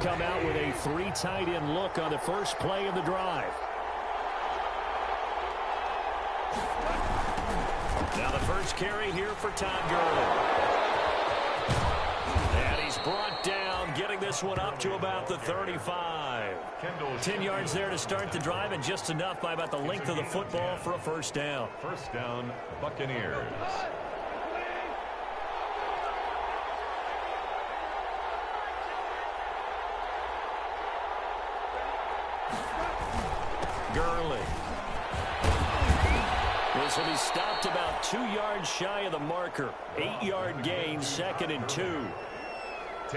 come out with a 3 tight end look on the first play of the drive. Now the first carry here for Todd Gurley. And he's brought down, getting this one up to about the 35. 10 yards there to start the drive, and just enough by about the length of the football for a first down. First down, Buccaneers. Gurley. This will be stopped about 2 yards shy of the marker. 8-yard gain, 2nd and 2.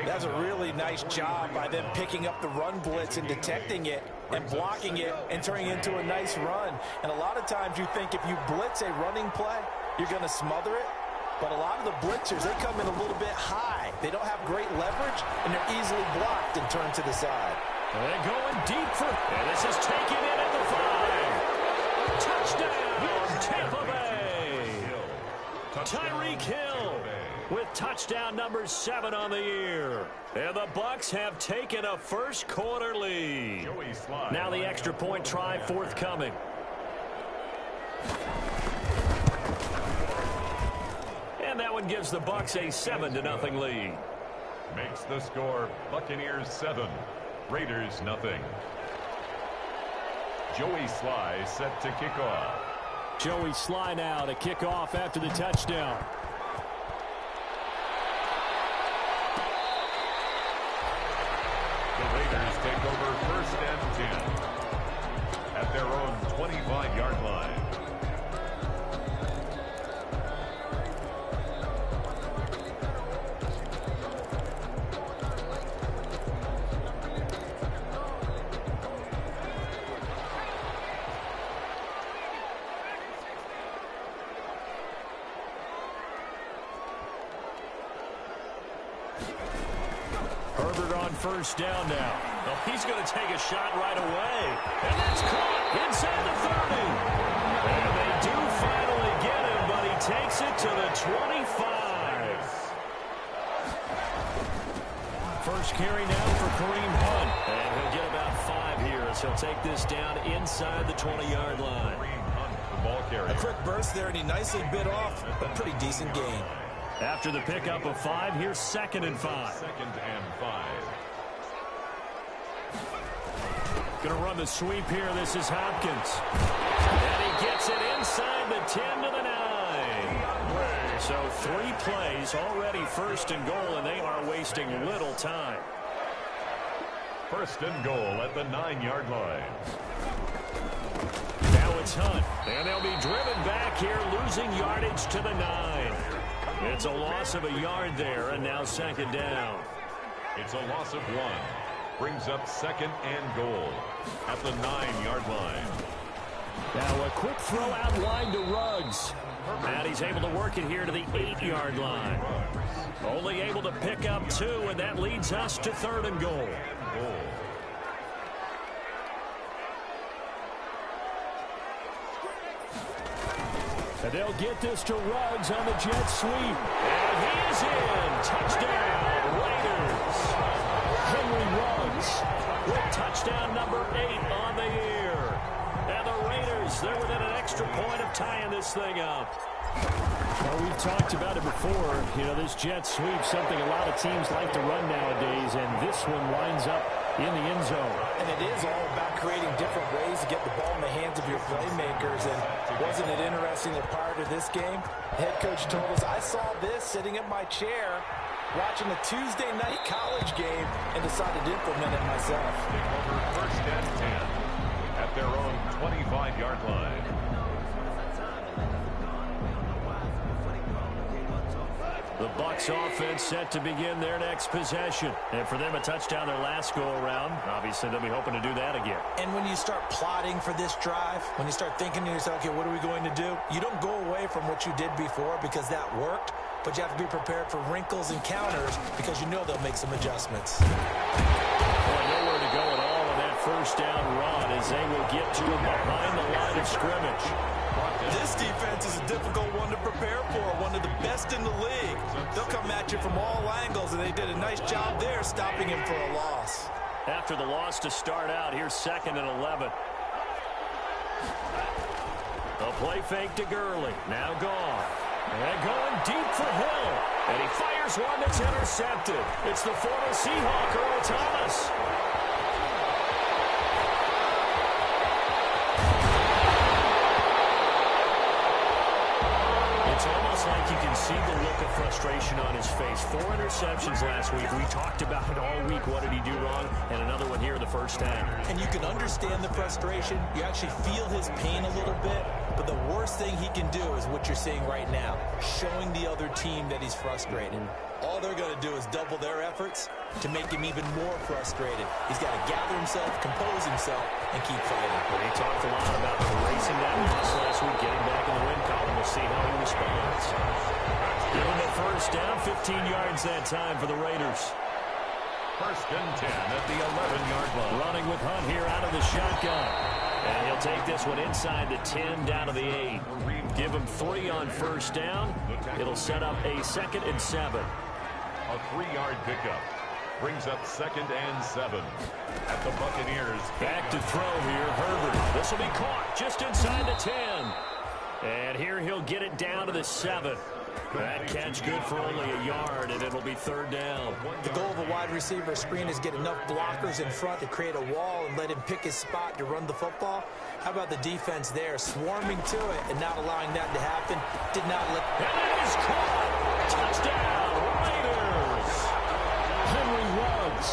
That's a really nice job by them picking up the run blitz and detecting it and blocking it and turning it into a nice run. And a lot of times you think if you blitz a running play, you're going to smother it. But a lot of the blitzers, they come in a little bit high. They don't have great leverage, and they're easily blocked and turned to the side. They're going deep for, and this is taken in at the 5. Touchdown, Tampa Bay. Tyreek Hill with touchdown number 7 on the year. And the Bucs have taken a first quarter lead. Now the extra point try forthcoming. And that one gives the Bucs a 7-0 lead. Makes the score Buccaneers 7, Raiders 0. Joey Sly set to kick off. Joey Sly now to kick off after the touchdown. The Raiders take over 1st and 10 at their own 25-yard line. Herbert on first down now. Well, he's going to take a shot right away. And that's caught inside the 30. And they do finally get him, but he takes it to the 25. First carry now for Kareem Hunt. And he'll get about 5 here as he'll take this down inside the 20-yard line. Kareem Hunt, the ball carrier. A quick burst there, and he nicely bit off a pretty decent gain. After the pickup of 5, here's 2nd and 5. 2nd and 5. Going to run the sweep here. This is Hopkins. And he gets it inside the 10 to the 9. So 3 plays already 1st and goal, and they are wasting little time. 1st and goal at the 9-yard line. Now it's Hunt. And they'll be driven back here, losing yardage to the 9. It's a loss of a yard there, and now 2nd down. It's a loss of 1. Brings up 2nd and goal at the 9-yard line. Now a quick throw out line to Ruggs. And he's able to work it here to the 8-yard line. Only able to pick up 2, and that leads us to 3rd and goal. And they'll get this to Ruggs on the jet sweep. And he is in. Touchdown, Raiders. Henry Ruggs with touchdown number 8 on the year. And the Raiders, they're within an extra point of tying this thing up. Well, we've talked about it before. You know, this jet sweep, something a lot of teams like to run nowadays, and this one winds up in the end zone. And it is all about creating different ways to get the ball in the hands of your playmakers. And wasn't it interesting that prior to this game, head coach told us, I saw this sitting in my chair watching a Tuesday night college game and decided to implement it myself. Take over 1st and 10 at their own 25-yard line. The Bucs offense set to begin their next possession. And for them, a touchdown their last go-around. Obviously, they'll be hoping to do that again. And when you start plotting for this drive, when you start thinking to yourself, okay, what are we going to do? You don't go away from what you did before because that worked, but you have to be prepared for wrinkles and counters because you know they'll make some adjustments. Boy, nowhere to go at all on that first down run as they will get to him behind the line of scrimmage. This defense is a difficult one to prepare for, one of the best in the league. They'll come at you from all angles, and they did a nice job there stopping him for a loss. after the loss to start out. Here's 2nd and 11. A play fake to Gurley. Now gone. And going deep for Hill. And he fires one that's intercepted. It's the former Seahawk, Earl Thomas. It's almost like you can see the look of frustration on his face. 4 interceptions last week. We talked about it all week. What did he do wrong? And another one here in the first half. And you can understand the frustration. You actually feel his pain a little bit. But the worst thing he can do is what you're seeing right now, showing the other team that he's frustrated. All they're going to do is double their efforts to make him even more frustrated. He's got to gather himself, compose himself, and keep fighting. Well, he talked a lot about erasing that loss last week, getting back in the win column. We'll see how he responds. Give him a first down, 15 yards that time for the Raiders. 1st and 10 at the 11-yard line. Running with Hunt here out of the shotgun. And he'll take this one inside the 10 down to the 8. Give him 3 on first down. It'll set up a 2nd and 7. A 3-yard pickup brings up 2nd and 7 at the Buccaneers. Back to throw here, Herbert. This will be caught just inside the 10. And here he'll get it down to the 7. That catch good for only a yard, and it'll be 3rd down. The goal of a wide receiver screen is get enough blockers in front to create a wall and let him pick his spot to run the football. How about the defense there, swarming to it and not allowing that to happen? Did not let... And it is caught! Touchdown, Raiders! Henry Ruggs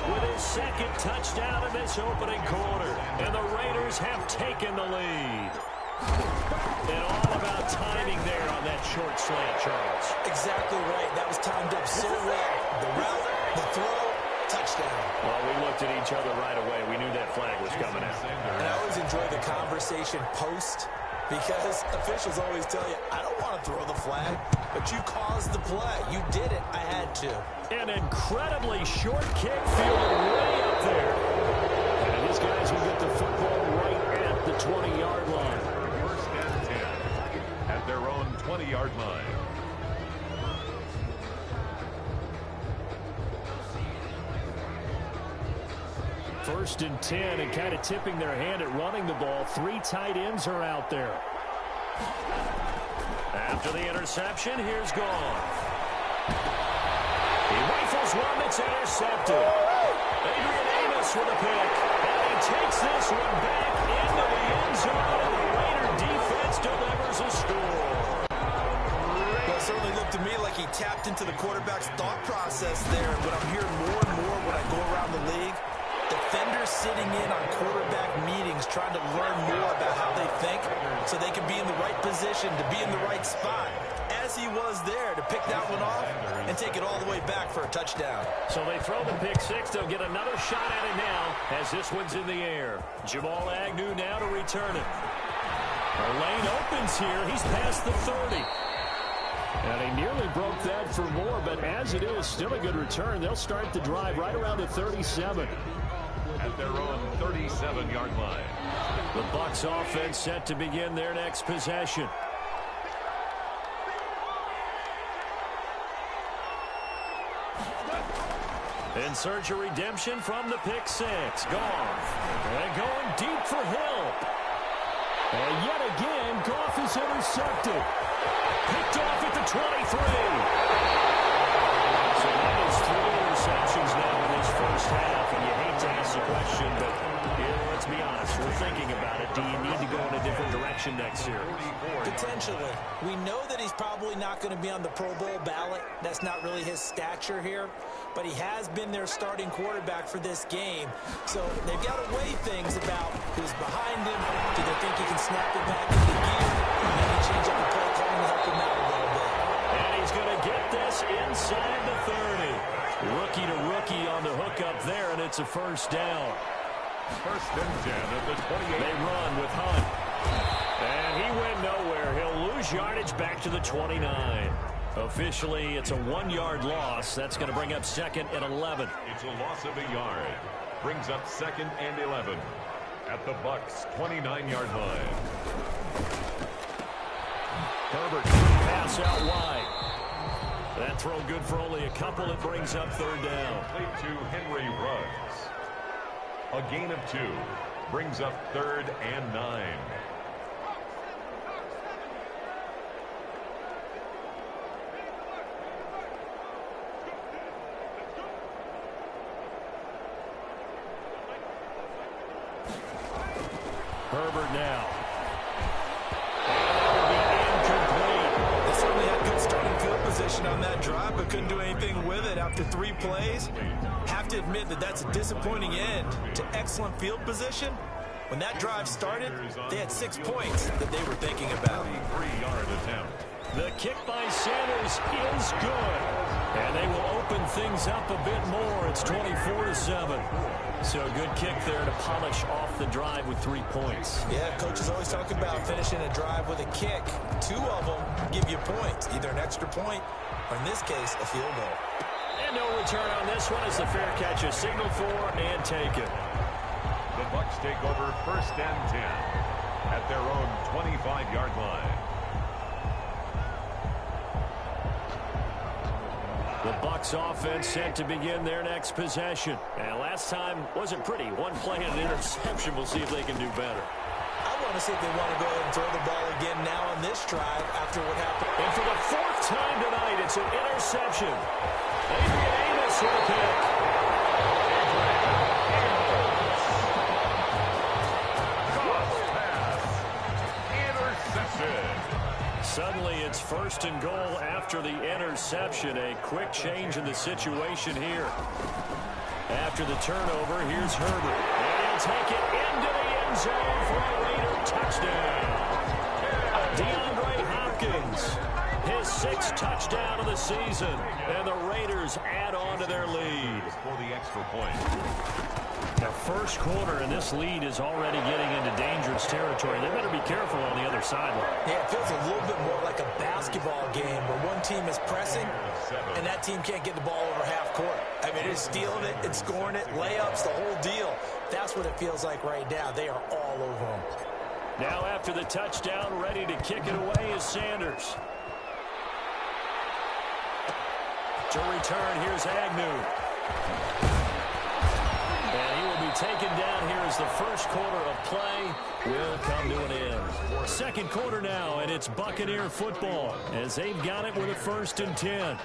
with his 2nd touchdown in this opening quarter. And the Raiders have taken the lead. And all about timing there on that short slant, Charles. Exactly right. That was timed up so well. The route, the throw, touchdown. Well, we looked at each other right away. We knew that flag was coming out. And I always enjoy the conversation post because officials always tell you, I don't want to throw the flag, but you caused the play. You did it. I had to. An incredibly short kick fielded way up there. And his guys will get the football right at the 20-yard line. At their own 20-yard line. First and 10, and kind of tipping their hand at running the ball. 3 tight ends are out there. After the interception, here's Goff. He rifles one that's intercepted. Adrian Amos with a pick. And he takes this one back into the end zone, and the Raider defense delivers a score. Well, it certainly looked to me like he tapped into the quarterback's thought process there. But I'm hearing more and more when I go around the league, defenders sitting in on quarterback meetings trying to learn more about how they think so they can be in the right position to be in the right spot, as he was there to pick that one off and take it all the way back for a touchdown. So they throw the pick six. They'll get another shot at it now as this one's in the air. Jamal Agnew now to return it. The lane opens here. He's past the 30. And he nearly broke that for more, but as it is, still a good return. They'll start the drive right around the 37. At their own 37-yard line. The Bucs offense set to begin their next possession. In search of redemption from the pick six. Goff. And going deep for Hill. And yet again, Goff is intercepted. Picked off at the 23. So that is 3 interceptions now in this first half. And you hate to ask the question, but let's be honest. We're thinking about it. Do you need to go in a different direction next year? Potentially. We know that he's probably not going to be on the Pro Bowl ballot. That's not really his stature here. But he has been their starting quarterback for this game. So they've got to weigh things about who's behind him. Do they think he can snap it back into gear? Maybe change up the play calling to help him out a little bit. And he's going to get this inside the 30. Rookie to rookie on the hook up there, and it's a first down. First and 10 at the 28. They run with Hunt. And he went nowhere. He'll lose yardage back to the 29. Officially, it's a 1-yard loss. That's going to bring up 2nd and 11. It's a loss of a yard. Brings up 2nd and 11 at the Bucs' 29-yard line. Herbert, pass out wide. That throw good for only a couple. It brings up 3rd down. Played to Henry Ruggs. A gain of 2 brings up 3rd and 9. Herbert now. They certainly had good starting field position on that drive, but couldn't do anything with it after 3 plays. Have to admit that that's a disappointing end to excellent field position. When that drive started, they had 6 points that they were thinking about. 3-yard attempt. The kick by Sanders is good. And they will open things up a bit more. It's 24-7. So a good kick there to polish off the drive with 3 points. Yeah, coaches always talk about finishing a drive with a kick. 2 of them give you points, either an extra point or, in this case, a field goal. And no return on this one as the fair catch is signaled for and taken. The Bucs take over 1st and 10 at their own 25-yard line. The Bucs offense set to begin their next possession. And last time wasn't pretty. 1 play and an interception. We'll see if they can do better. I want to see if they want to go ahead and throw the ball again now on this drive after what happened. And for the 4th time tonight, it's an interception. Adrian Amos with a pick. Suddenly it's 1st and goal after the interception. A quick change in the situation here. After the turnover, here's Herbert. And he'll take it into the end zone for a Raider touchdown. DeAndre Hopkins, his 6th touchdown of the season. And the Raiders add on to their lead. For the extra point. The 1st quarter, and this lead is already getting into dangerous territory. They better be careful on the other sideline. Yeah, it feels a little bit more like a basketball game where one team is pressing and that team can't get the ball over half court. I mean, it's stealing it, it's scoring it, layups, the whole deal. That's what it feels like right now. They are all over them. Now after the touchdown, ready to kick it away is Sanders. To return, here's Agnew. And he will be taken down here as the 1st quarter of play will come to an end. 2nd quarter now, and it's Buccaneer football as they've got it with a 1st and 10.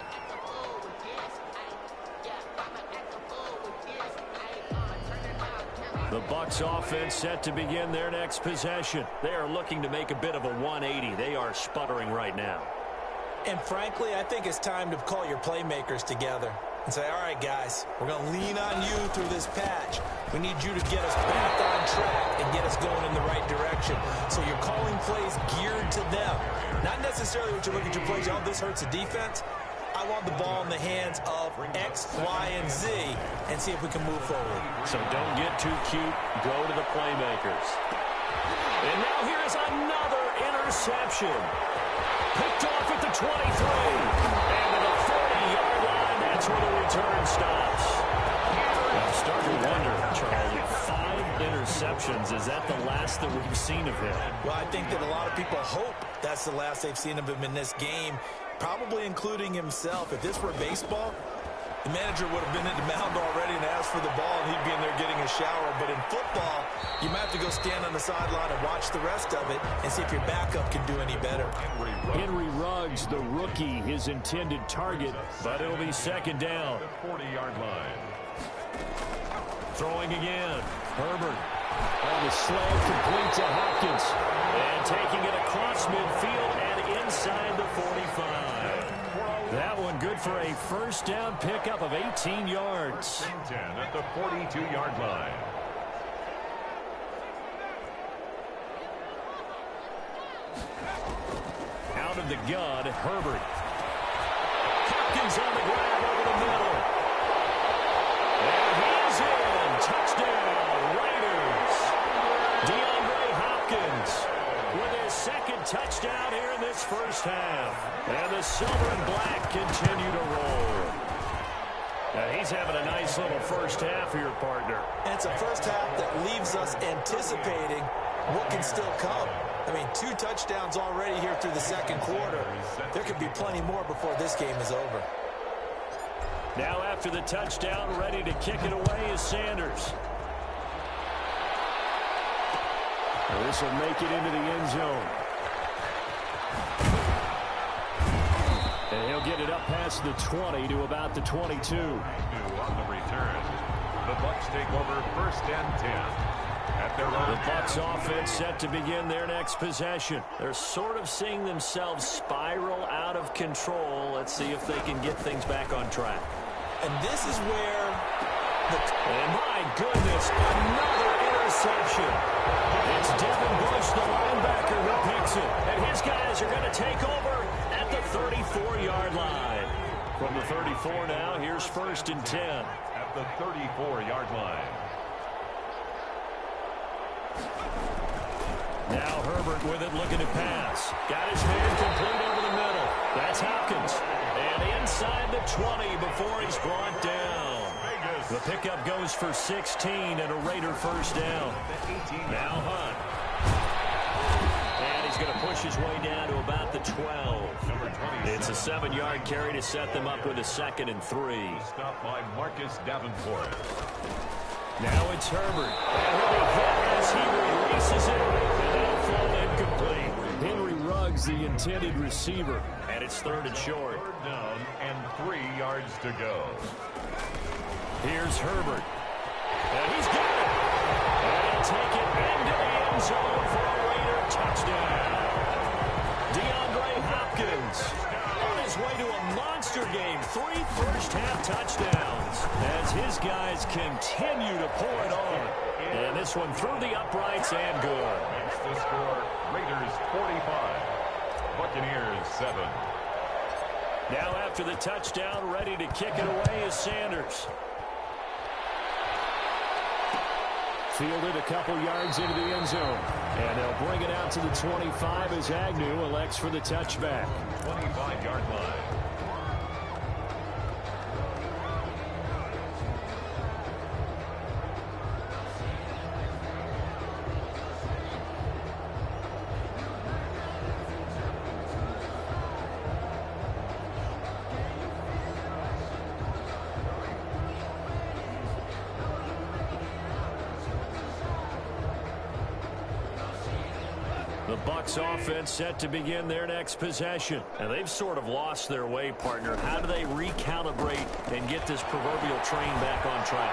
The Bucs offense set to begin their next possession. They are looking to make a bit of a 180. They are sputtering right now. And frankly, I think it's time to call your playmakers together and say, all right, guys, we're going to lean on you through this patch. We need you to get us back on track and get us going in the right direction. So you're calling plays geared to them. Not necessarily what you look at your plays, oh, this hurts the defense. I want the ball in the hands of X, Y, and Z and see if we can move forward. So don't get too cute. Go to the playmakers. And now here is another interception. Picked off at the 23. And to the 40-yard line, that's where the return stops. I'm starting to wonder, Charlie, 5 interceptions. Is that the last that we've seen of him? Well, I think that a lot of people hope that's the last they've seen of him in this game, probably including himself. If this were baseball, the manager would have been at the mound already and asked for the ball, and he'd be in there getting a shower. But in football, you might have to go stand on the sideline and watch the rest of it and see if your backup can do any better. Henry Ruggs, the rookie, his intended target, but it'll be 2nd down. 40-yard line. Throwing again. Herbert on the slant, complete to Hopkins. And taking it across midfield and inside the 45. That one good for a 1st down pickup of 18 yards. 10 at the 42-yard line. Out of the gun, Herbert. Hopkins on the grab over the middle. And he's in. Touchdown, Raiders. DeAndre Hopkins with his 2nd touchdown here in this 1st half. And the silver and black continue to roll. Now he's having a nice little 1st half here, partner. And it's a 1st half that leaves us anticipating what can still come. I mean, 2 touchdowns already here through the 2nd quarter. There could be plenty more before this game is over. Now after the touchdown, ready to kick it away is Sanders. This will make it into the end zone. And he'll get it up past the 20 to about the 22. On the return, the Bucs take over 1st and 10. At their own. The Bucs offense set to begin their next possession. They're sort of seeing themselves spiral out of control. Let's see if they can get things back on track. And this is where and my goodness, another interception. It's Devin Bush, the linebacker, who picks it. And his guys are going to take over at the 34-yard line. From the 34 now, here's 1st and 10. At the 34-yard line. Now Herbert with it, looking to pass. Got his man complete over the middle. That's Hopkins. And inside the 20 before he's brought down. The pickup goes for 16 and a Raider 1st down. Now Hunt. And he's going to push his way down to about the 12. It's a 7-yard carry to set them up with a 2nd and 3. Stopped by Marcus Davenport. Now it's Herbert. And he'll be hit as he releases it. And that'll fall incomplete. Henry Ruggs, the intended receiver. And it's 3rd and short. 3rd down and 3 yards to go. Here's Herbert. And he's got it. And he'll take it into the end zone for a Raider touchdown. DeAndre Hopkins on his way to a monster game. 3 first-half touchdowns as his guys continue to pour it on. And this one through the uprights and good. That's the score. Raiders 45. Buccaneers 7. Now after the touchdown, ready to kick it away is Sanders. Fielded a couple yards into the end zone. And they'll bring it out to the 25 as Agnew elects for the touchback. 25-yard line. The Bucs offense set to begin their next possession. And they've sort of lost their way, partner. How do they recalibrate and get this proverbial train back on track?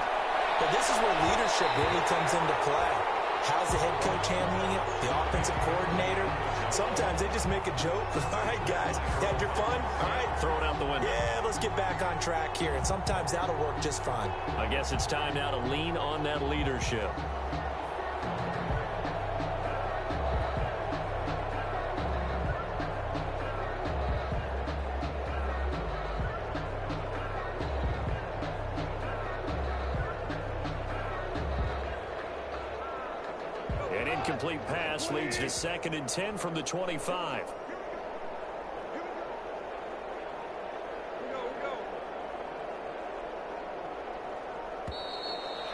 Well, this is where leadership really comes into play. How's the head coach handling it? The offensive coordinator? Sometimes they just make a joke. All right, guys, had your fun? All right. Throw it out the window. Yeah, let's get back on track here. And sometimes that'll work just fine. I guess it's time now to lean on that leadership. An incomplete pass leads to 2nd and 10 from the 25.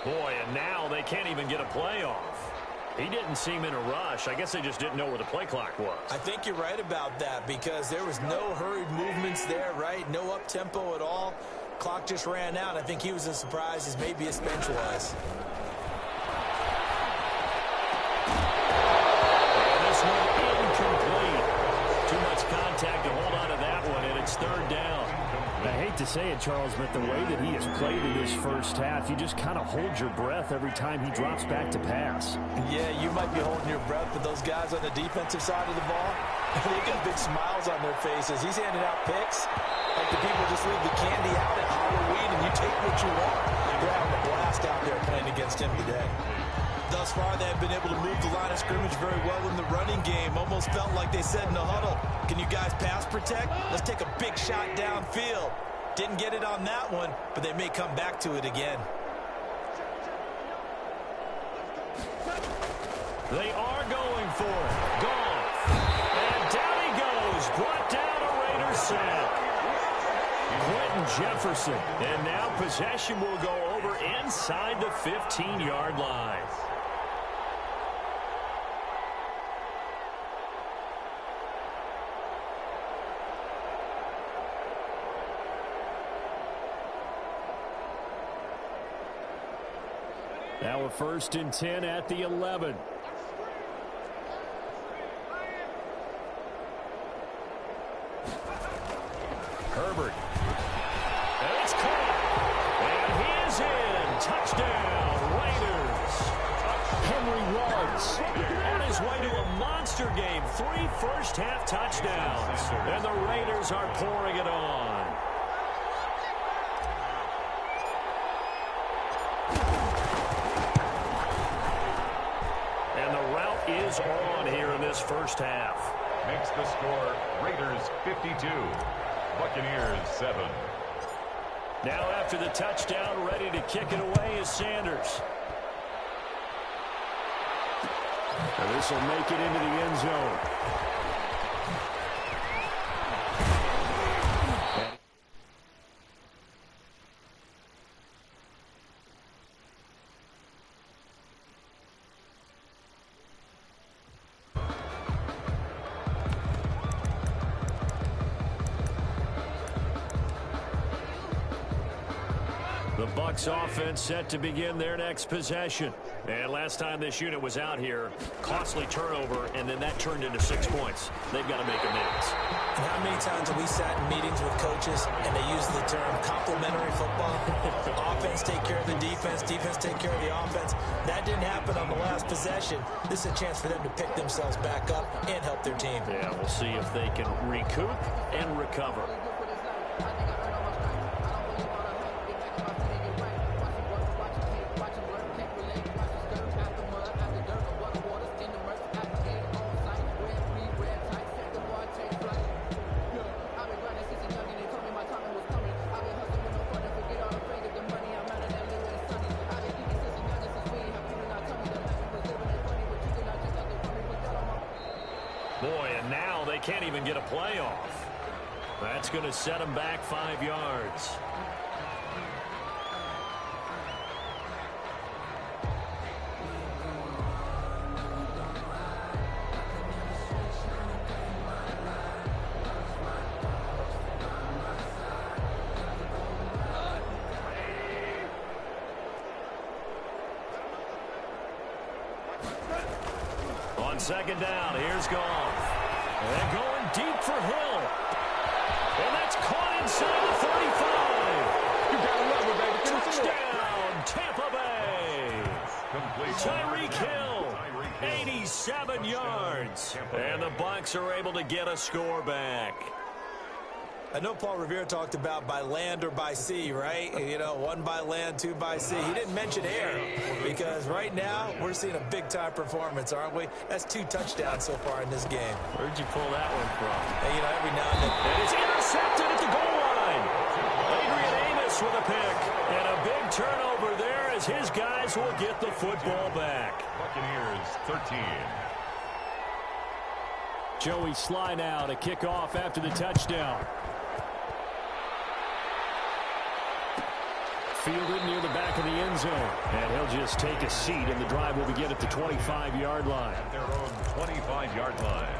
Boy, and now they can't even get a play off. He didn't seem in a rush. I guess they just didn't know where the play clock was. I think you're right about that because there was no hurried movements there, right? No up-tempo at all. Clock just ran out. I think he was as surprised as maybe his bench was. And this one incomplete. Too much contact to hold on to that one, and it's 3rd down. I hate to say it, Charles, but the way that he has played in this first half, you just kind of hold your breath every time he drops back to pass. Yeah, you might be holding your breath, but those guys on the defensive side of the ball, they got big smiles on their faces. He's handing out picks like the people just leave the candy out at Halloween and you take what you want. They're having a blast out there playing against him today. Thus far, they have been able to move the line of scrimmage very well in the running game. Almost felt like they said in the huddle, can you guys pass protect? Let's take a big shot downfield. Didn't get it on that one, but they may come back to it again. They are going for it. Goff. And down he goes. Brought down a Raider sack. Quentin Jefferson. And now possession will go over inside the 15-yard line. Now a 1st and 10 at the 11. Herbert. And it's caught. And he is in. Touchdown, Raiders. Henry Ruggs on his way to a monster game. 3 first-half touchdowns. And the Raiders are pouring it on. And the route is on here in this first half. Makes the score Raiders 52, Buccaneers 7. Now after the touchdown, ready to kick it away is Sanders. And this will make it into the end zone. The Bucs offense set to begin their next possession. And last time this unit was out here, costly turnover, and then that turned into 6 points. They've got to make amends. And how many times have we sat in meetings with coaches and they use the term complementary football? Offense take care of the defense, defense take care of the offense. That didn't happen on the last possession. This is a chance for them to pick themselves back up and help their team. Yeah, we'll see if they can recoup and recover. Boy, and now they can't even get a play off. That's going to set them back 5 yards. On second down, here's Goff. And going deep for Hill. And that's caught inside the 35. You gotta love it, baby. Touchdown, Tampa Bay. Tyreek Hill, 87 yards. And the Bucs are able to get a score back. I know Paul Revere talked about by land or by sea, right? You know, 1 by land, 2 by sea. He didn't mention air because right now we're seeing a big-time performance, aren't we? That's 2 touchdowns so far in this game. Where'd you pull that one from? And, you know, every now and then. And it's intercepted at the goal line. Adrian Amos with a pick. And a big turnover there as his guys will get the football back. Buccaneers 13. Joey Sly now to kick off after the touchdown. Fielded near the back of the end zone. And he'll just take a seat, and the drive will begin at the 25-yard line. At their own 25-yard line.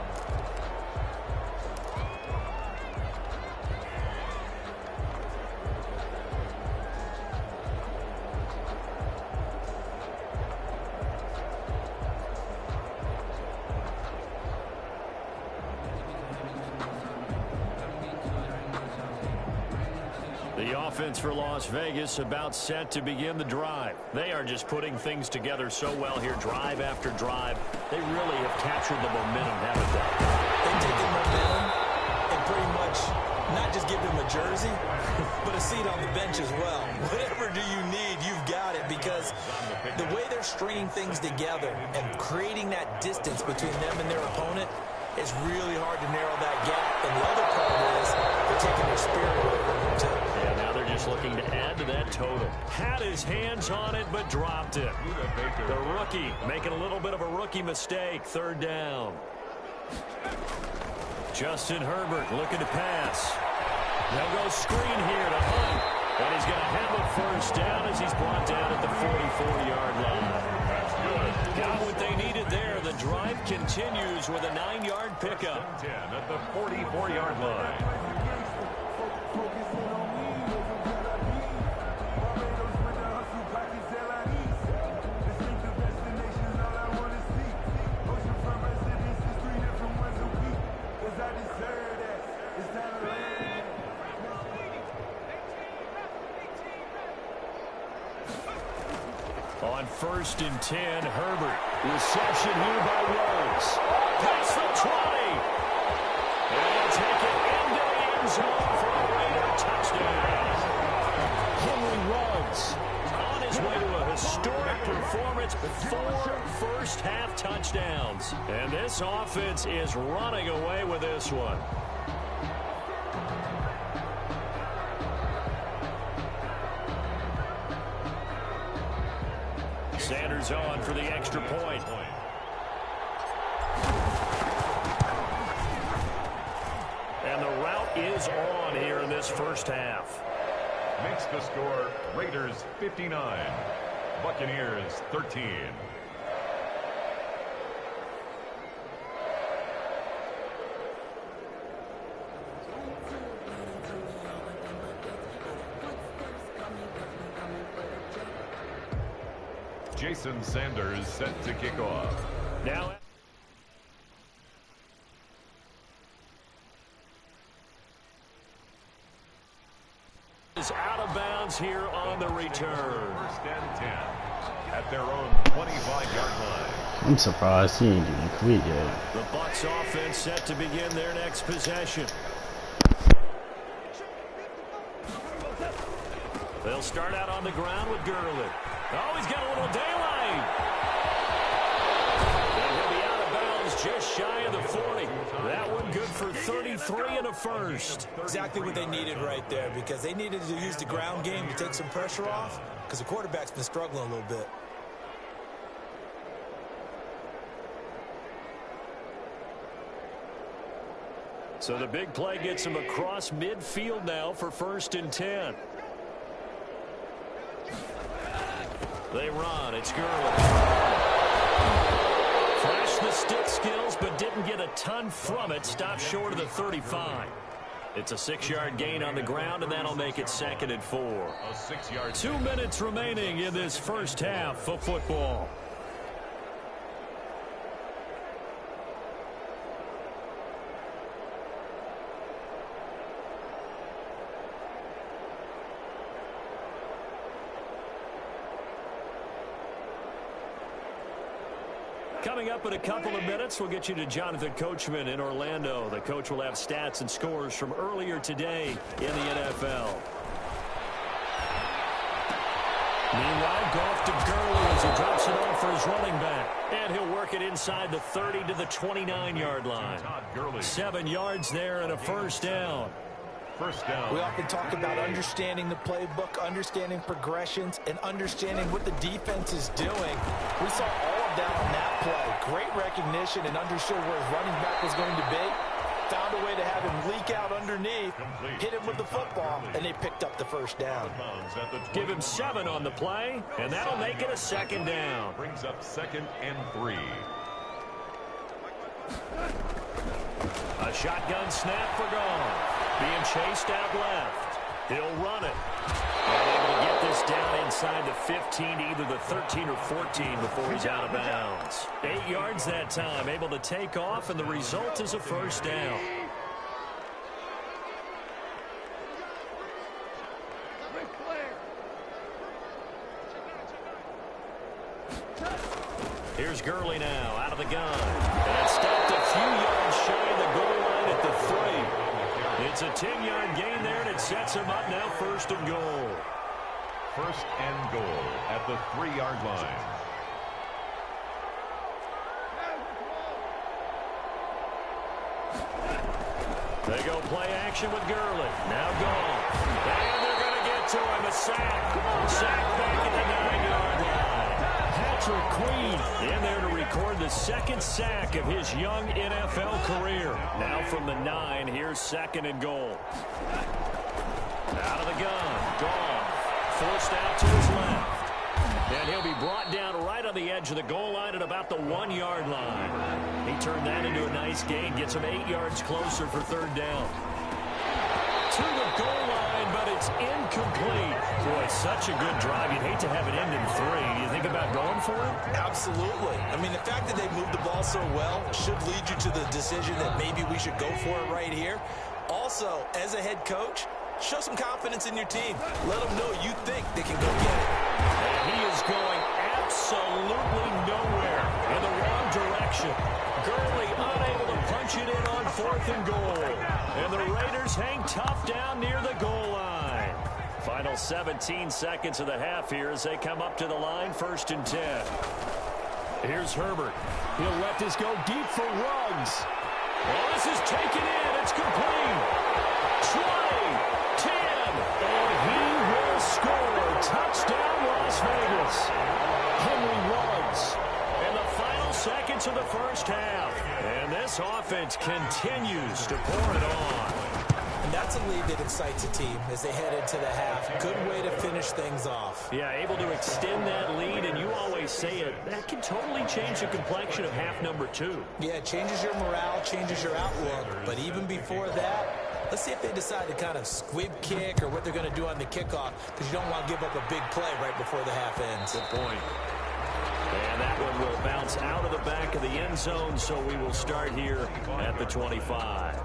The offense for Las Vegas about set to begin the drive. They are just putting things together so well here, drive after drive. They really have captured the momentum, haven't they? They've taken momentum and pretty much not just give them a jersey, but a seat on the bench as well. Whatever do you need, you've got it, because the way they're stringing things together and creating that distance between them and their opponent, it's really hard to narrow that gap. And the other part is they're taking their spirit away from them, too. Yeah, now they're just looking to add to that total. Had his hands on it, but dropped it. The rookie making a little bit of a rookie mistake. 3rd down. Justin Herbert looking to pass. They'll go screen here to Hunt. And he's going to have a 1st down as he's brought down at the 44-yard line. That's good. Got what they needed there. The drive continues with a 9-yard pickup. 10 at the 44-yard line. On 1st and 10, Herbert. Reception here by Ruggs. Past the 20. And he'll take it into the end zone for a Raider touchdown. Henry Ruggs on his way to a historic performance with 4 first-half touchdowns. And this offense is running away with this one. Sanders on for the extra point. And the route is on here in this first half. Makes the score Raiders 59, Buccaneers 13. Jason Sanders set to kick off. Now is out of bounds here on the return. 1st and 10 at their own 25-yard line. I'm surprised he ain't getting quit yet. The Bucs offense set to begin their next possession. They'll start out on the ground with Gurley. Oh, he's got a little daylight. And he'll be out of bounds just shy of the 40. That one good for 33 and a first. Exactly what they needed right there, because they needed to use the ground game to take some pressure off, because the quarterback's been struggling a little bit. So the big play gets him across midfield now for 1st and 10. They run. It's Gurley. Flashed the stick skills, but didn't get a ton from it. Stopped short of the 35. It's a 6-yard gain on the ground, and that'll make it 2nd and 4. A 6-yard. 2 minutes remaining in this first half of football. Coming up in a couple of minutes, we'll get you to Jonathan Coachman in Orlando. The coach will have stats and scores from earlier today in the NFL. Meanwhile, Goff to Gurley as he drops it off for his running back. And he'll work it inside the 30 to the 29-yard line. 7 yards there and a first down. First down. We often talk about understanding the playbook, understanding progressions, and understanding what the defense is doing. We saw all of that on that play. Great recognition and understood where his running back was going to be. Found a way to have him leak out underneath, hit him with the football, and they picked up the first down. Give him 7 on the play, and that'll make it a 2nd down. Brings up 2nd and 3. A shotgun snap for Goff. Being chased out left. He'll run it. And able to get this down inside the 15, either the 13 or 14 before he's out of bounds. 8 yards that time, able to take off, and the result is a first down. Here's Gurley now, out of the gun. And it's stopped a few yards shy of the goal line at the 3. It's a 10-yard gain there, and it sets him up now 1st and goal. 1st and goal at the 3-yard line. They go play action with Gurley. Now Goff. And they're going to get to him. A sack. Sack back at the 9-yard line. Patrick Queen in there to record the 2nd sack of his young NFL career. Now from the 9, here's 2nd and goal. Out of the gun. Goff. Forced out to his left. And he'll be brought down right on the edge of the goal line at about the 1-yard line. He turned that into a nice gain. Gets him 8 yards closer for 3rd down. To the goal line, but it's incomplete. Boy, such a good drive. You'd hate to have it end in 3. Do you think about going for it? Absolutely. I mean, the fact that they moved the ball so well should lead you to the decision that maybe we should go for it right here. Also, as a head coach, show some confidence in your team. Let them know you think they can go get it. And he is going hang tough down near the goal line. Final 17 seconds of the half here as they come up to the line, 1st and 10. Here's Herbert. He'll let this go deep for Ruggs. Well, this is taken in. It's complete. 20, 10, and he will score. Touchdown, Las Vegas. Henry Ruggs. In the final seconds of the first half. And this offense continues to pour it on. And that's a lead that excites a team as they head into the half. Good way to finish things off. Yeah, able to extend that lead, and you always say it, that can totally change the complexion of half number 2. Yeah, it changes your morale, changes your outlook. But even before that, let's see if they decide to kind of squib kick or what they're going to do on the kickoff, because you don't want to give up a big play right before the half ends. Good point. And that one will bounce out of the back of the end zone, so we will start here at the 25.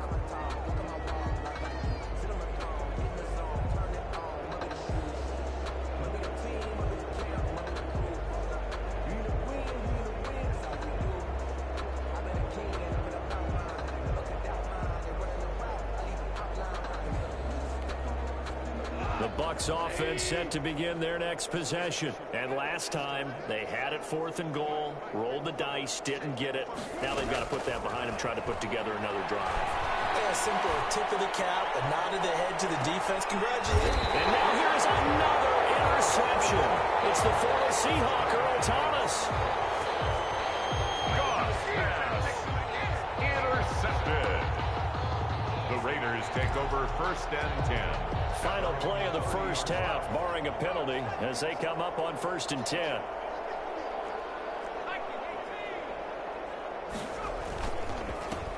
Bucs offense set to begin their next possession. And last time, they had it 4th and goal, rolled the dice, didn't get it. Now they've got to put that behind them, try to put together another drive. Yeah, simple tip of the cap, a nod of the head to the defense. Congratulations. And now here's another interception. It's the former Seahawk, Earl Thomas. Goss pass. Intercepted. The Raiders take over 1st and 10. Final play of the first half, barring a penalty, as they come up on 1st and 10.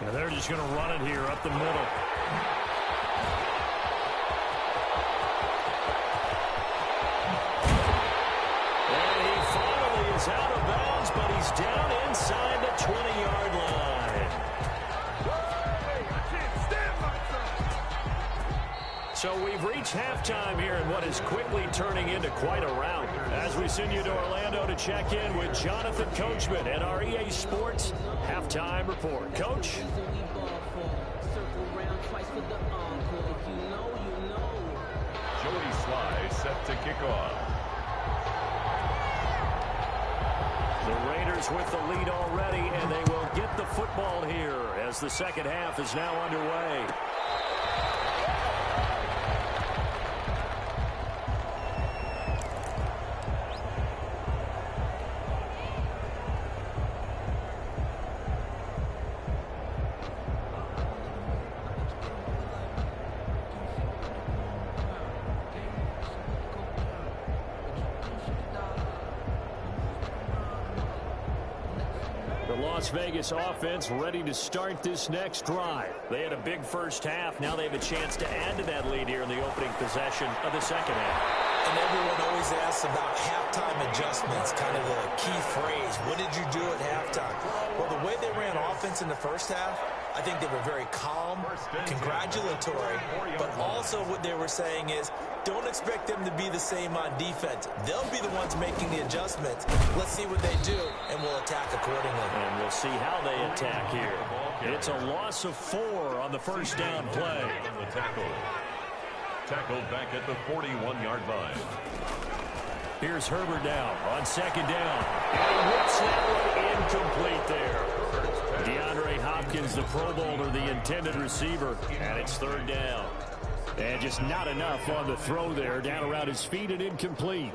And they're just going to run it here up the middle. And he finally is out of bounds, but he's down inside the 20-yard line. So we've reached halftime here in what is quickly turning into quite a rout. As we send you to Orlando to check in with Jonathan Coachman at our EA Sports Halftime Report. Coach? Joey Sly set to kick off. The Raiders with the lead already, and they will get the football here as the second half is now underway. Las Vegas offense ready to start this next drive. They had a big first half. Now they have a chance to add to that lead here in the opening possession of the second half. And everyone always asks about halftime adjustments, kind of the key phrase. What did you do at halftime? Well, the way they ran offense in the first half, I think they were very calm, congratulatory, but also what they were saying is, don't expect them to be the same on defense. They'll be the ones making the adjustments. Let's see what they do, and we'll attack accordingly. And we'll see how they attack here. It's a loss of 4 on the first down play. On the tackle. Tackled back at the 41-yard line. Here's Herbert now on second down. And he whips that one incomplete there. DeAndre Hopkins, the Pro Bowler, the intended receiver, and it's third down. And just not enough on the throw there, down around his feet and incomplete.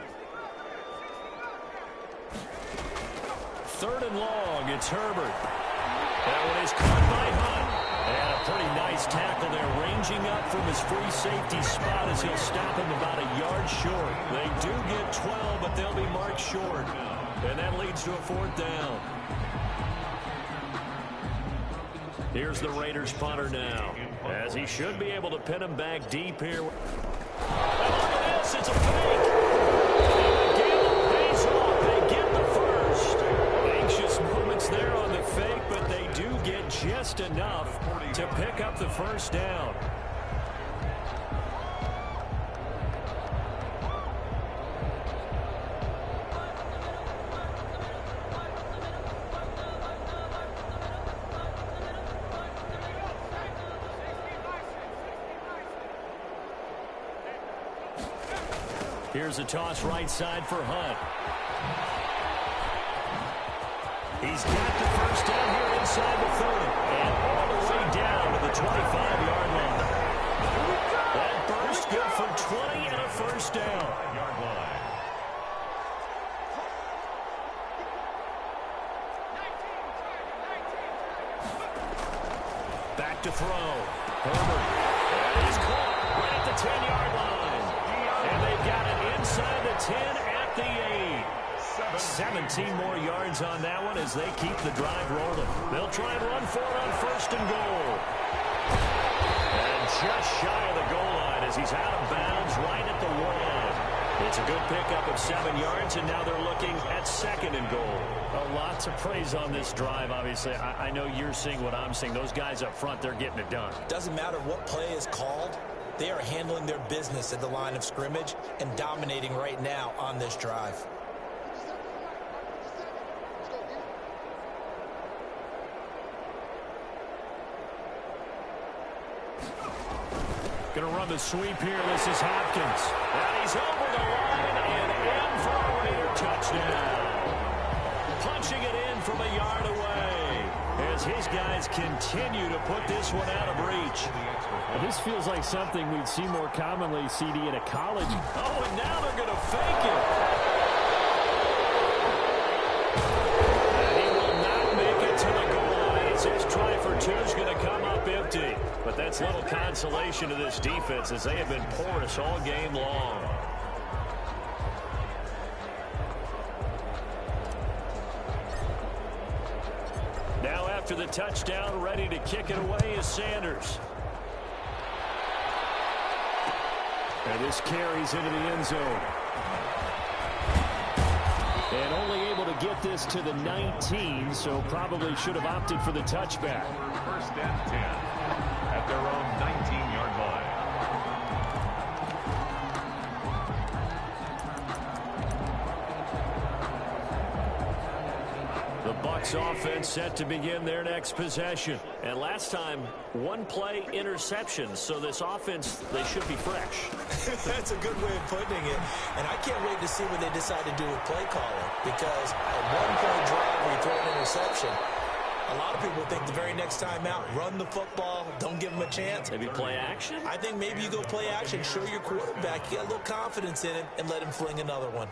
Third and long, it's Herbert. That one is caught by Hunt. And a pretty nice tackle there, ranging up from his free safety spot as he'll stop him about a yard short. They do get 12, but they'll be marked short. And that leads to a fourth down. Here's the Raiders punter now, as he should be able to pin him back deep here. And look at this, it's a fake. And the gamble pays off. They get the first. Anxious moments there on the fake, but they do get just enough to pick up the first down. Here's a toss right side for Hunt. He's got the first down here inside the 30. And all the way down to the 25-yard line. That burst good for 20 and a first down. Back to throw. Herbert. And he's caught right at the 10-yard line. And they've got it inside the 10 at the 8. 17 more yards on that one as they keep the drive rolling. They'll try and run for it on first and goal. And just shy of the goal line as he's out of bounds right at the 1. It's a good pickup of 7 yards, and now they're looking at second and goal. Lots of praise on this drive, obviously. I know you're seeing what I'm seeing. Those guys up front, they're getting it done. Doesn't matter what play is called. They are handling their business at the line of scrimmage and dominating right now on this drive. Going to run the sweep here. This is Hopkins. And he's over the line and in for a Raider touchdown. Punching it in from a yard away as his guys continue to put this one out of reach. Well, this feels like something we'd see more commonly, CD, in a college. Oh, and now they're going to fake it. And he will not make it to the goal line as his try for two is going to come up empty. But that's little consolation to this defense as they have been porous all game long. Now after the touchdown, ready to kick it away is Sanders. And this carries into the end zone. And only able to get this to the 19, so probably should have opted for the touchback. First and 10 at their own 19-yard line. The Bucs offense set to begin their next possession. And last time, one play interception. So this offense, they should be fresh. That's a good way of putting it. And I can't wait to see what they decide to do with play calling. Because a one-play drive where you throw an interception, a lot of people think the very next time out, run the football, don't give them a chance. Maybe play action? I think maybe you go play action, show your quarterback, you got a little confidence in him, and let him fling another one.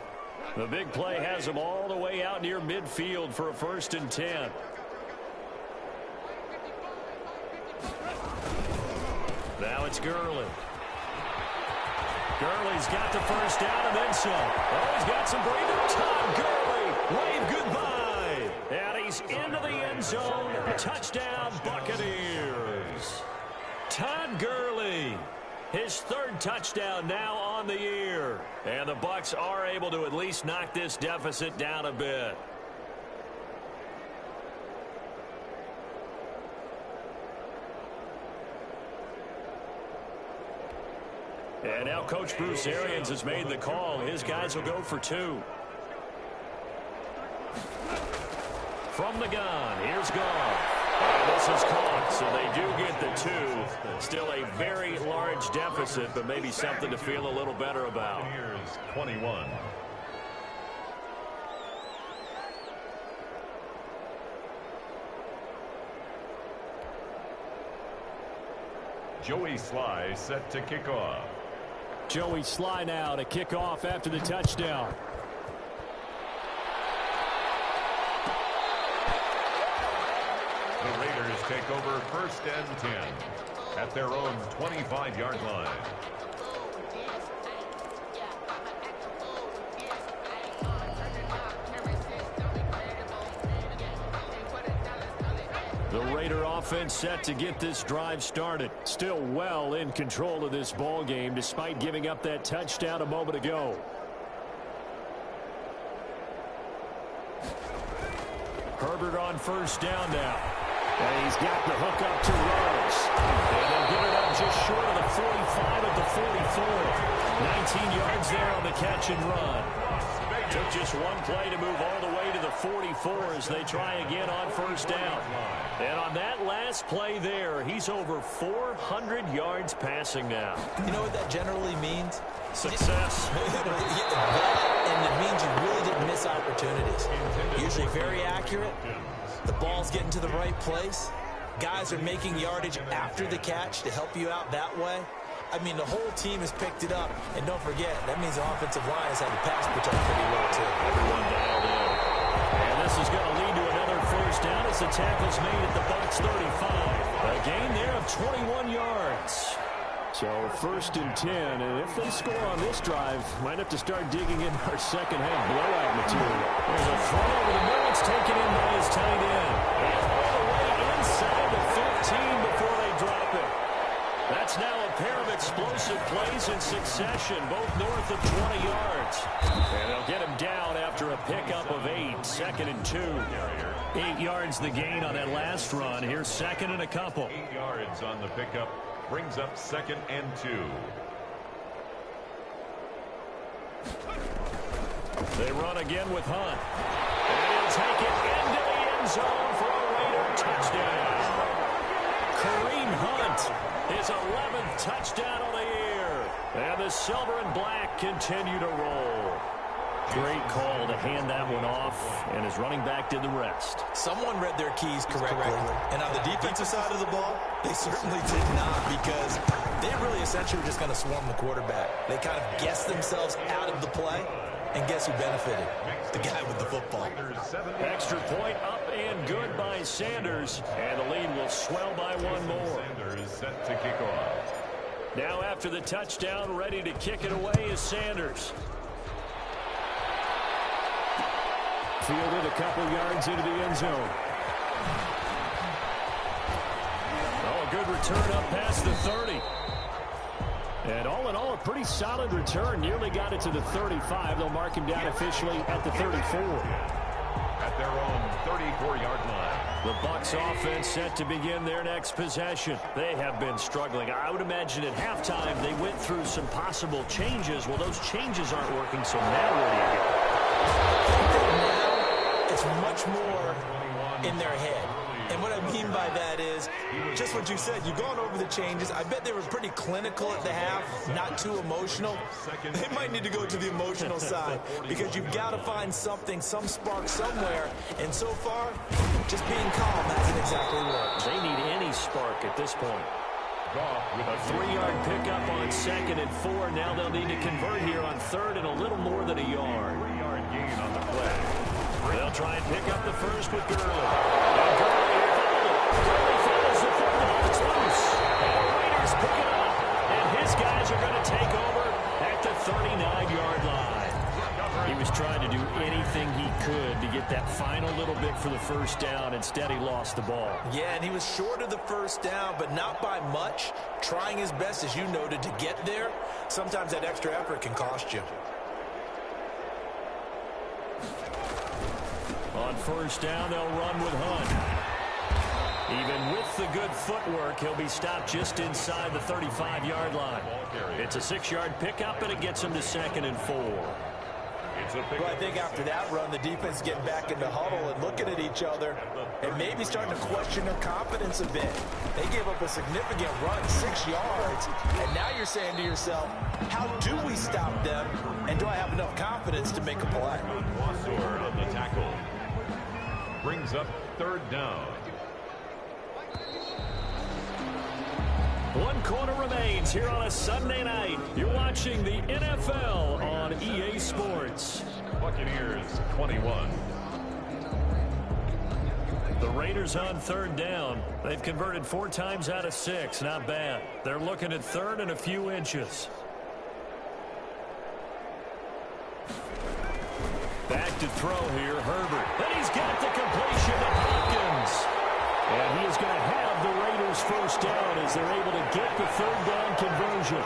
The big play has them all the way out near midfield for a first and 10. Now it's Gurley. Gurley's got the first down and then some. Oh, he's got some breathing. Todd Gurley, wave goodbye. And he's into the end zone. Touchdown, Buccaneers. Todd Gurley, his third touchdown now on the year. And the Bucs are able to at least knock this deficit down a bit. And now Coach Bruce Arians has made the call. His guys will go for two. From the gun, here's Goff. And this is caught, so they do get the two. Still a very large deficit, but maybe something to feel a little better about. Here's 21. Joey Sly set to kick off. Joey Sly now to kick off after the touchdown. The Raiders take over first and 10 at their own 25-yard line. The Raider offense set to get this drive started. Still well in control of this ball game despite giving up that touchdown a moment ago. Herbert on first down now. And he's got the hook up to Ruggs. And they'll get it up just short of the 45 at the 44. 19 yards there on the catch and run. Took just one play to move all the way to the 44 as they try again on first down. And on that last play there, he's over 400 yards passing now. You know what that generally means? Success. And it means you really didn't miss opportunities. Usually very accurate. The ball's getting to the right place. Guys are making yardage after the catch to help you out that way. I mean, the whole team has picked it up. And don't forget, that means the offensive line has had to pass protect pretty well, too. Everyone dialed in. And this is going to lead to another first down as the tackle's made at the Bucs 35. A gain there of 21 yards. So 1st and 10, and if they score on this drive, might have to start digging in our second-half blowout material. There's a throw over the middle. It's taken in by his tight end. And all the way inside the 15 before they drop it. That's now a pair of explosive plays in succession, both north of 20 yards. And they'll get him down after a pickup of 8, 2nd and 2. 8 yards the gain on that last run. Here's 2nd and a couple. 8 yards on the pickup brings up 2nd and 2. They run again with Hunt. And he'll take it into the end zone for a Raider touchdown. Kareem Hunt, his 11th touchdown of the year. And the silver and black continue to roll. Great call to hand that one off, and his running back did the rest. Someone read their keys correctly. And on the defensive side of the ball, they certainly did not, because they really essentially were just going to swarm the quarterback. They kind of guessed themselves out of the play, and guess who benefited? The guy with the football. Extra point up and good by Sanders, and the lead will swell by one more. Sanders set to kick off. Now after the touchdown, ready to kick it away is Sanders. Fielded a couple yards into the end zone. Oh, a good return up past the 30. And all in all, a pretty solid return. Nearly got it to the 35. They'll mark him down officially at the 34. At their own 34-yard line. The Bucs offense set to begin their next possession. They have been struggling. I would imagine at halftime they went through some possible changes. Well, those changes aren't working, so now where do you go? It's much more in their head. And what I mean by that is just what you said. You've gone over the changes. I bet they were pretty clinical at the half, not too emotional. They might need to go to the emotional side, because you've got to find something, some spark somewhere. And so far, just being calm hasn't exactly worked. They need any spark at this point. A 3-yard pickup on 2nd and 4. Now they'll need to convert here on 3rd and a little more than a yard. 3-yard gain on the play. They'll try and pick up the first with Gurley. And Gurley follows the football. It's loose. And the Raiders pick it up. And his guys are going to take over at the 39-yard line. He was trying to do anything he could to get that final little bit for the first down. Instead, he lost the ball. Yeah, and he was short of the first down, but not by much. Trying his best, as you noted, to get there. Sometimes that extra effort can cost you. On first down, they'll run with Hunt. Even with the good footwork, he'll be stopped just inside the 35-yard line. It's a 6-yard pickup, and it gets him to 2nd and 4. Well, I think after that run, the defense is getting back in the huddle and looking at each other and maybe starting to question their confidence a bit. They gave up a significant run, 6 yards, and now you're saying to yourself, how do we stop them, and do I have enough confidence to make a play? Sword on the tackle. Brings up 3rd down. 1 quarter remains here on a Sunday night. You're watching the NFL on EA Sports. Buccaneers 21. The Raiders on 3rd down. They've converted 4 times out of 6. Not bad. They're looking at 3rd and a few inches. Back to throw here, Herbert. And he's got the completion to Hopkins. And he is going to have the Raiders first down as they're able to get the 3rd down conversion.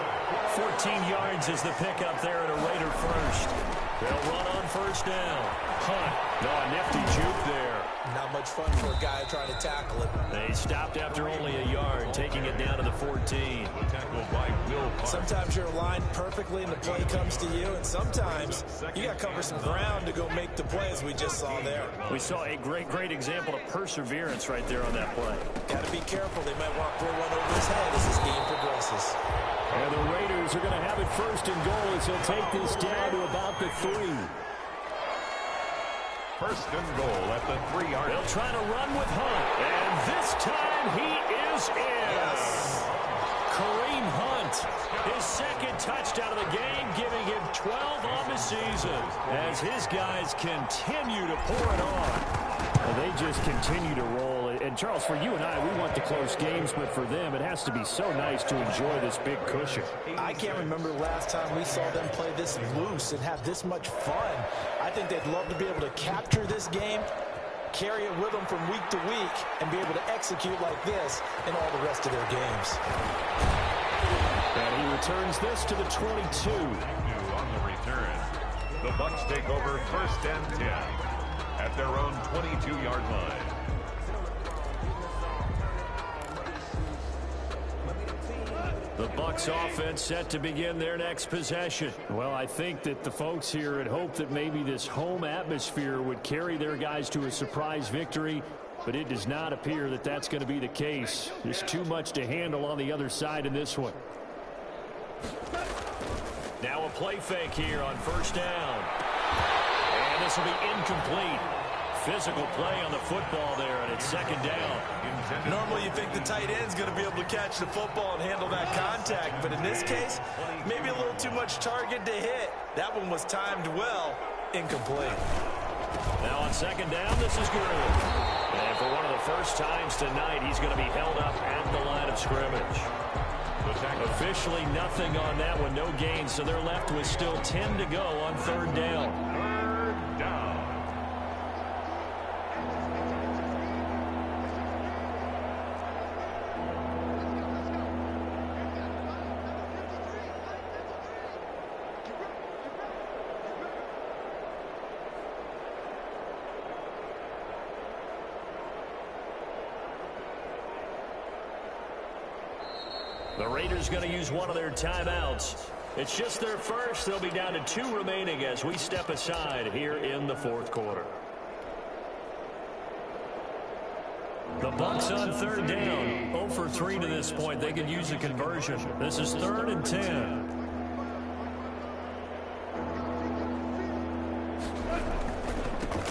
14 yards is the pickup there at a Raider first. They'll run on first down. Hunt. No, a nifty juke there. Not much much fun for a guy trying to tackle it. They stopped after only a yard, taking it down to the 14. Tackled by Will Parks. Sometimes you're aligned perfectly and the play comes to you, and sometimes you got to cover some ground to go make the play, as we just saw there. We saw a great example of perseverance right there on that play. Got to be careful. They might want to throw one over his head as this game progresses. And the Raiders are going to have it first and goal as he'll take this down to about the 3. First and goal at the 3-yard line. They'll try to run with Hunt. And this time he is in. Yes. Kareem Hunt, his second touchdown of the game, giving him 12 on the season as his guys continue to pour it on. And they just continue to roll. And, Charles, for you and I, we want the close games, but for them, it has to be so nice to enjoy this big cushion. I can't remember the last time we saw them play this loose and have this much fun. I think they'd love to be able to capture this game, carry it with them from week to week, and be able to execute like this in all the rest of their games. And he returns this to the 22. On the return, the Bucs take over first and 10 at their own 22-yard line. The Bucs offense set to begin their next possession. Well, I think that the folks here had hoped that maybe this home atmosphere would carry their guys to a surprise victory, but it does not appear that that's going to be the case. There's too much to handle on the other side in this one. Now a play fake here on first down. And this will be incomplete. Physical play on the football there, and it's second down. Normally you think the tight end's going to be able to catch the football and handle that contact, but in this case, maybe a little too much target to hit. That one was timed well. Incomplete. Now on second down, this is Gruden. And for one of the first times tonight, he's going to be held up at the line of scrimmage. Officially nothing on that one, no gain, so they're left with still 10 to go on third down. Third down. The Raiders going to use one of their timeouts. It's just their first. They'll be down to 2 remaining as we step aside here in the fourth quarter. The Bucs on third down. 0 for 3 to this point. They could use a conversion. This is 3rd and 10.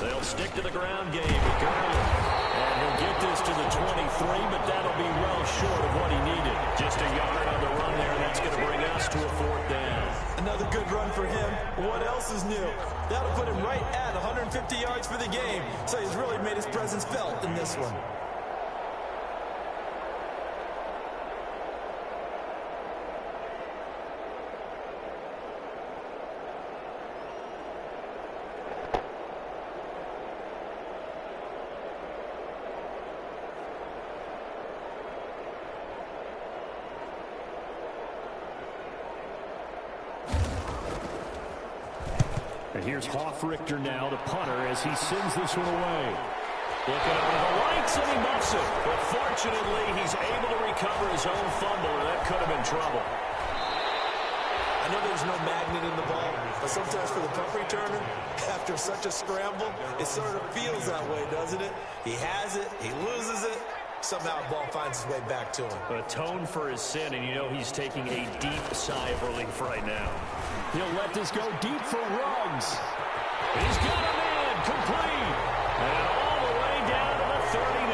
They'll stick to the ground game. And he'll get this to the 23, but that'll be well short of what he needed. Just a yard on the run there. That's going to bring us to a 4th down. Another good run for him. What else is new? That'll put him right at 150 yards for the game. So he's really made his presence felt in this one. And here's Hofrichter now, the punter, as he sends this one away. Looking over the lights, and he muffs it. But fortunately, he's able to recover his own fumble, or that could have been trouble. I know there's no magnet in the ball, but sometimes for the punt returner, after such a scramble, it sort of feels that way, doesn't it? He has it, he loses it, somehow the ball finds its way back to him. Atone for his sin, and you know he's taking a deep sigh of relief right now. He'll let this go deep for Ruggs. He's got a man, complete. And all the way down to the 39.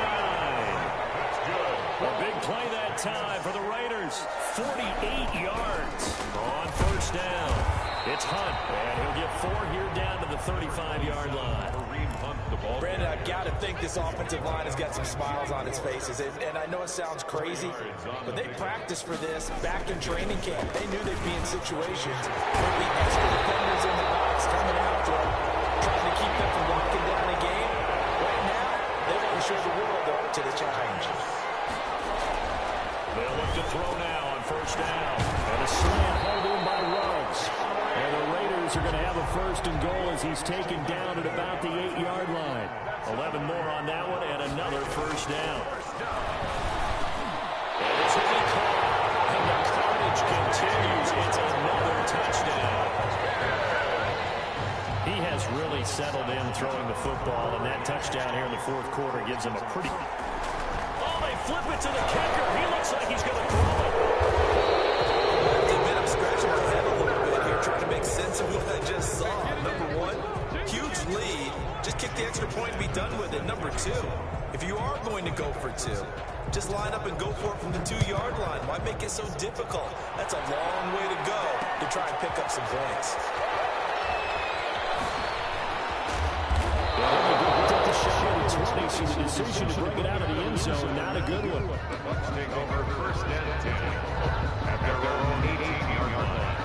That's good. A big play that time for the Raiders. 48 yards on first down. It's Hunt, and he'll get 4 here down to the 35-yard line. Kareem Hunt, the ball. Brandon, I've got to think this offensive line has got some smiles on its faces. And I know it sounds crazy, but they practiced for this back in training camp. They knew they'd be in situations where the extra defenders in the box coming after them, trying to keep them from locking down a game. Right now, they want to show the world up to the challenge. They'll look to throw now on first down. And a slant held in by Ruggs. And the Raiders Eagles are going to have a first and goal as he's taken down at about the 8-yard line. 11 more on that one and another first down. And this will be caught. And the carnage continues. It's another touchdown. He has really settled in throwing the football, and that touchdown here in the fourth quarter gives him a pretty... Oh, they flip it to the kicker. He looks like he's going to throw it. I'm scratching my head a little bit here, trying to make sense of what I just saw. Number one, huge lead. Just kick the extra point and be done with it. Number two, if you are going to go for two, just line up and go for it from the 2-yard line. Why make it so difficult? That's a long way to go to try and pick up some points. So the decision to bring it out of the end zone, not a good one. Bucs take over first and 10 at their own 18-yard line.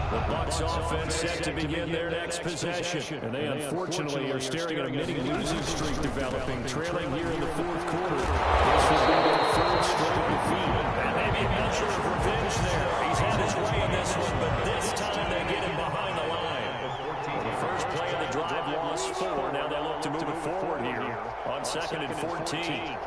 The Bucs offense set to begin their next possession. And they unfortunately are staring at a mini-losing streak developing, trailing here in the fourth quarter. This will be their third straight defeat. And maybe a measure of revenge there. He's had his way in this one, but this time they get him behind the line. The first play of the drive lost 4. Now they'll look to move it forward here on 2nd and 14.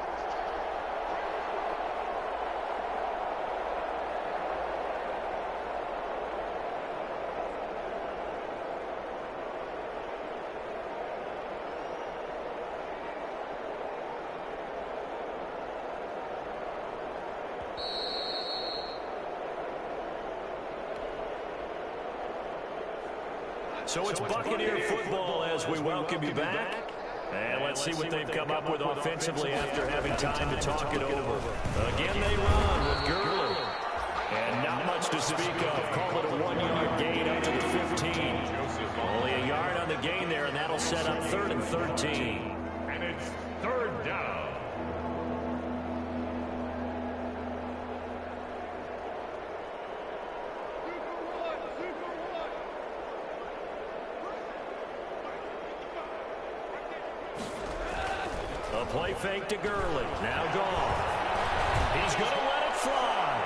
So it's Buccaneer football as we welcome you back. And let's see what they've come up with offensively after having time to talk it over. Again, they run with Gurley. And not much to speak of. Call it a 1-yard gain up to the 15. Only a yard on the gain there, and that'll set up 3rd and 13. And it's 3rd down. A play fake to Gurley. Now gone. He's going to let it fly.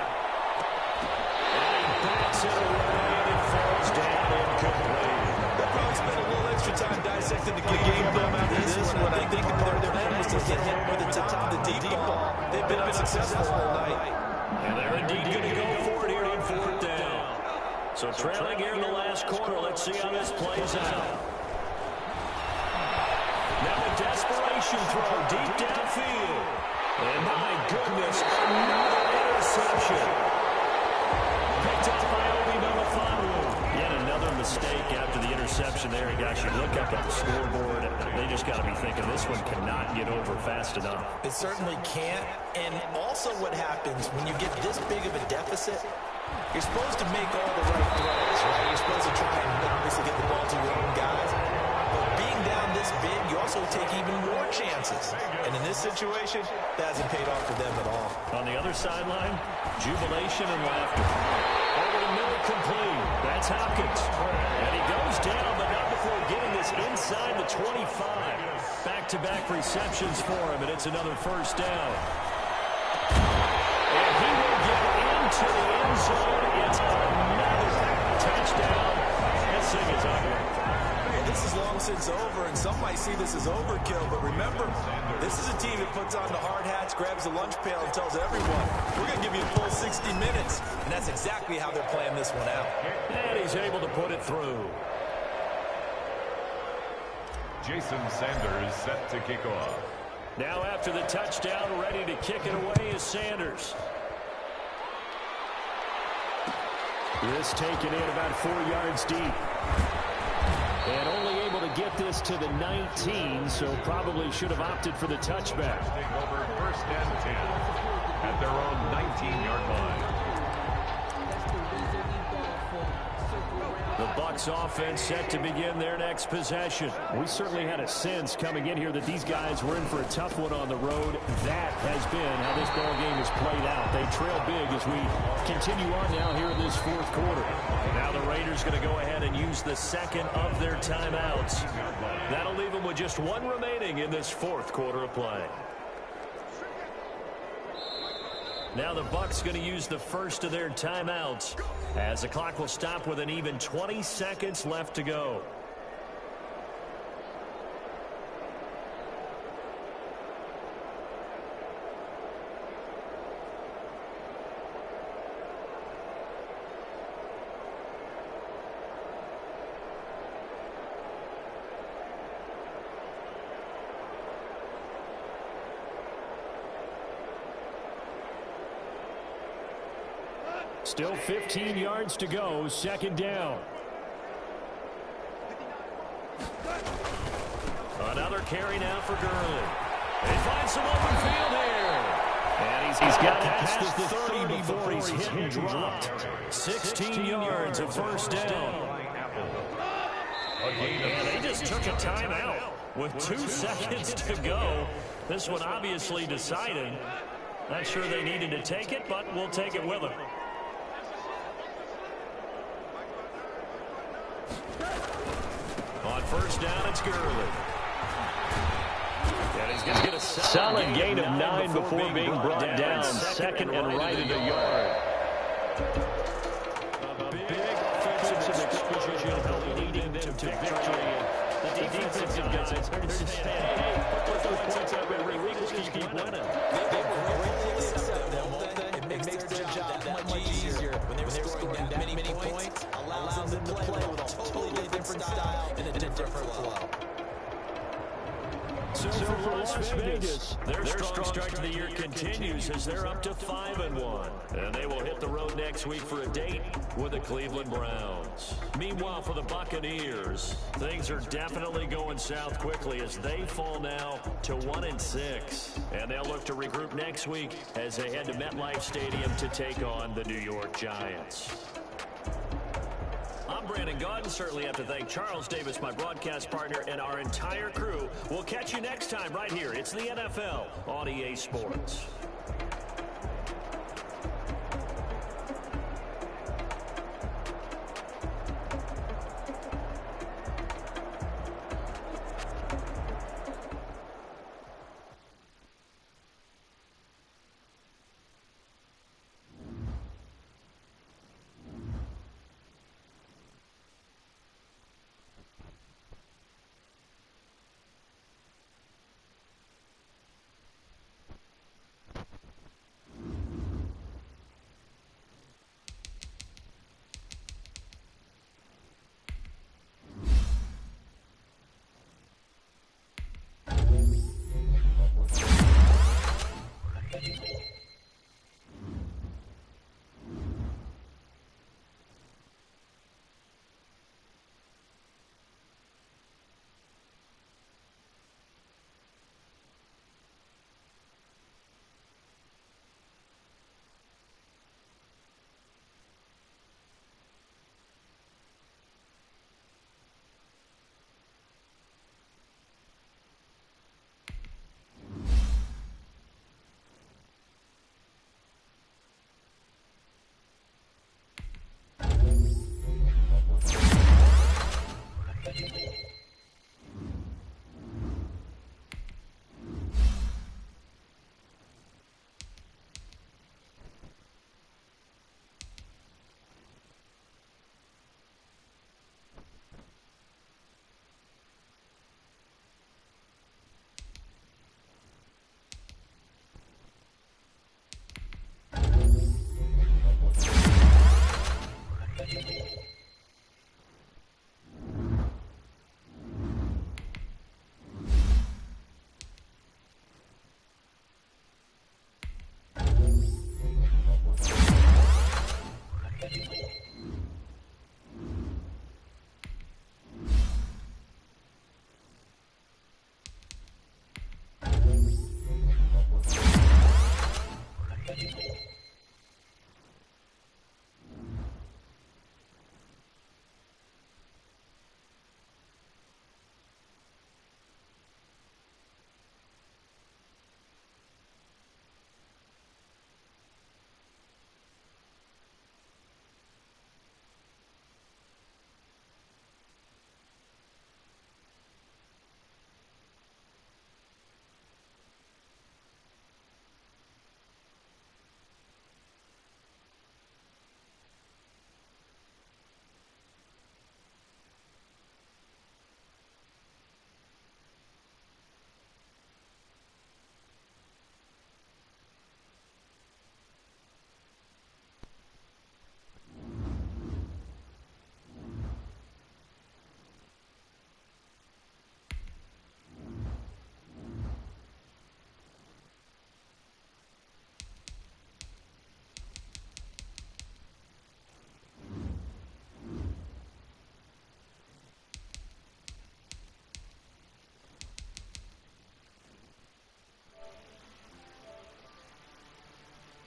And he backs it away, and it falls down incomplete. They'll probably spend a little extra time dissecting the game film after this one. I think their plan was to get hit with the top of the deep ball. They've been unsuccessful all night. And they're indeed going to go for it here on 4th down. So trailing here in the last quarter, let's see how this plays out. Now a desperation throw deep downfield. And my goodness, another interception. Picked up by Obi Melifonwu. Yet another mistake after the interception there. And gosh, you look up at the scoreboard, they just got to be thinking this one cannot get over fast enough. It certainly can't. And also what happens when you get this big of a deficit, you're supposed to make all the right throws, right? You're supposed to try and obviously get the ball to your own guys. But being down this big, you also take even more chances. And in this situation, that hasn't paid off for them at all. On the other sideline, jubilation and laughter. Over the middle, complete. That's Hopkins. And he goes down, but not before getting this inside the 25. Back-to-back receptions for him, and it's another first down. And he will get into the end zone. It's another touchdown. This thing is ugly. This is long since over, and some might see this as overkill, but remember, this is a team that puts on the hard hats, grabs the lunch pail, and tells everyone, we're going to give you a full 60 minutes, and that's exactly how they're playing this one out. And he's able to put it through. Jason Sanders set to kick off. Now after the touchdown, ready to kick it away is Sanders. This taken in about 4 yards deep. And only able to get this to the 19, so probably should have opted for the touchback. Take over 1st and 10 at their own 19-yard line. The Bucs offense set to begin their next possession. We certainly had a sense coming in here that these guys were in for a tough one on the road. That has been how this ball game has played out. They trail big as we continue on now here in this fourth quarter. Now the Raiders going to go ahead and use the second of their timeouts. That'll leave them with just one remaining in this fourth quarter of play. Now the Bucs going to use the first of their timeouts as the clock will stop with an even 20 seconds left to go. Still 15 yards to go, second down. Another carry now for Gurley. He finds some open field here. And he's got past the 30 before he's hit and dropped. 16 yards of first down. And they just took a timeout with 2 seconds to go. This one obviously decided. Not sure they needed to take it, but we'll take it with them. On first down, it's Gurley. And he's going to get a solid gain of 9 before being brought down. Second and right at a yard. A big defensive explosion leading them to victory. The defensive guys are to say, hey, put those points up every week. Let's just keep winning. It makes their job that much easier when they're scoring that many points. Allows them to play with a totally different style and a different flow. So for Las Vegas, their strong start to the year continues as they're up to 5-1. And they will hit the road next week for a date with the Cleveland Browns. Meanwhile, for the Buccaneers, things are definitely going south quickly as they fall now to 1-6. And they'll look to regroup next week as they head to MetLife Stadium to take on the New York Giants. I'm Brandon Gaudin. Certainly have to thank Charles Davis, my broadcast partner, and our entire crew. We'll catch you next time right here. It's the NFL on EA Sports.